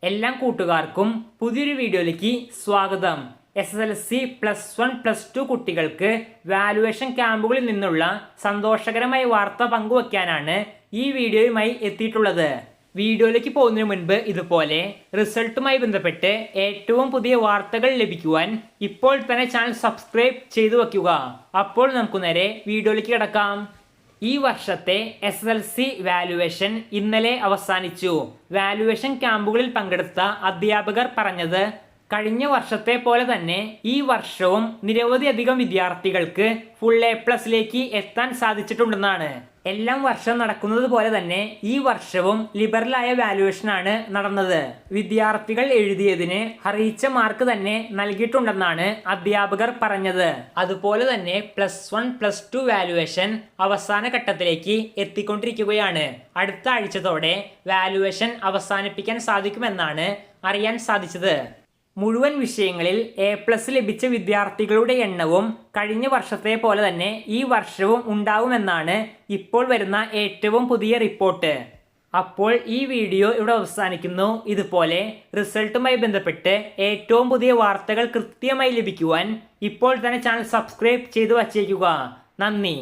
എല്ലാ കൂട്ടുകാർക്കും പുതിയൊരു വീഡിയോയിലേക്ക് സ്വാഗതം. SSLC +1+2 കുട്ടികൾക്ക് വാല്യുവേഷൻ ക്യാമ്പുകളിൽ നിന്നുള്ള സന്തോഷകരമായ വാർത്ത പങ്കുവയ്ക്കാനാണ് ഈ വീഡിയോയുമായി എത്തിയിട്ടുള്ളത്. വീഡിയോയിലേക്ക് പോകുന്നതിന് മുൻപ് ഇതുപോലെ റിസൾട്ടുമായി ബന്ധപ്പെട്ട് ഏറ്റവും പുതിയ വാർത്തകൾ ലഭിക്കുവാൻ ഇപ്പോൾ തന്നെ ചാനൽ സബ്സ്ക്രൈബ് ചെയ്തു വയ്ക്കുക. അപ്പോൾ നമുക്ക് നേരെ വീഡിയോയിലേക്ക് കിടക്കാം. ഈ വർഷത്തെ SSLC വാല്യുവേഷൻ ഇന്നലെ അവസാനിച്ചു. വാല്യുവേഷൻ ക്യാമ്പുകളിൽ പങ്കെടുത്ത അധ്യാപകർ പറഞ്ഞത് കഴിഞ്ഞ വർഷത്തെ പോലെ തന്നെ ഈ വർഷവും നിരവധിയധികം വിദ്യാർത്ഥികൾക്ക് ഫുൾ A+ലേക്ക് എത്താൻ സാധിച്ചിട്ടുണ്ടെന്നാണ്. എല്ലാം വർഷം നടക്കുന്നത് പോലെ തന്നെ ഈ വർഷവും ലിബറലായ വാല്യുവേഷനാണ് നടന്നത്. വിദ്യാർത്ഥികൾ എഴുതിയതിന് അറിയിച്ച മാർക്ക് തന്നെ നൽകിയിട്ടുണ്ടെന്നാണ് അധ്യാപകർ പറഞ്ഞത്. അതുപോലെ തന്നെ +1+2 വാല്യുവേഷൻ അവസാന ഘട്ടത്തിലേക്ക് എത്തിക്കൊണ്ടിരിക്കുകയാണ്. അടുത്ത ആഴ്ചത്തോടെ വാല്യുവേഷൻ അവസാനിപ്പിക്കാൻ സാധിക്കുമെന്നാണ് അറിയാൻ സാധിച്ചത്. മുഴുവൻ വിഷയങ്ങളിൽ A+ ലഭിച്ച വിദ്യാർത്ഥികളുടെ എണ്ണവും കഴിഞ്ഞ വർഷത്തെ പോലെ തന്നെ ഈ വർഷവും ഉണ്ടാവുമെന്നാണ് ഇപ്പോൾ വരുന്ന ഏറ്റവും പുതിയ റിപ്പോർട്ട്. അപ്പോൾ ഈ വീഡിയോ ഇവിടെ അവസാനിക്കുന്നു. ഇതുപോലെ റിസൾട്ടുമായി ബന്ധപ്പെട്ട് ഏറ്റവും പുതിയ വാർത്തകൾ കൃത്യമായി ലഭിക്കുവാൻ ഇപ്പോൾ തന്നെ ചാനൽ സബ്സ്ക്രൈബ് ചെയ്തു വച്ചേക്കുക. നന്ദി.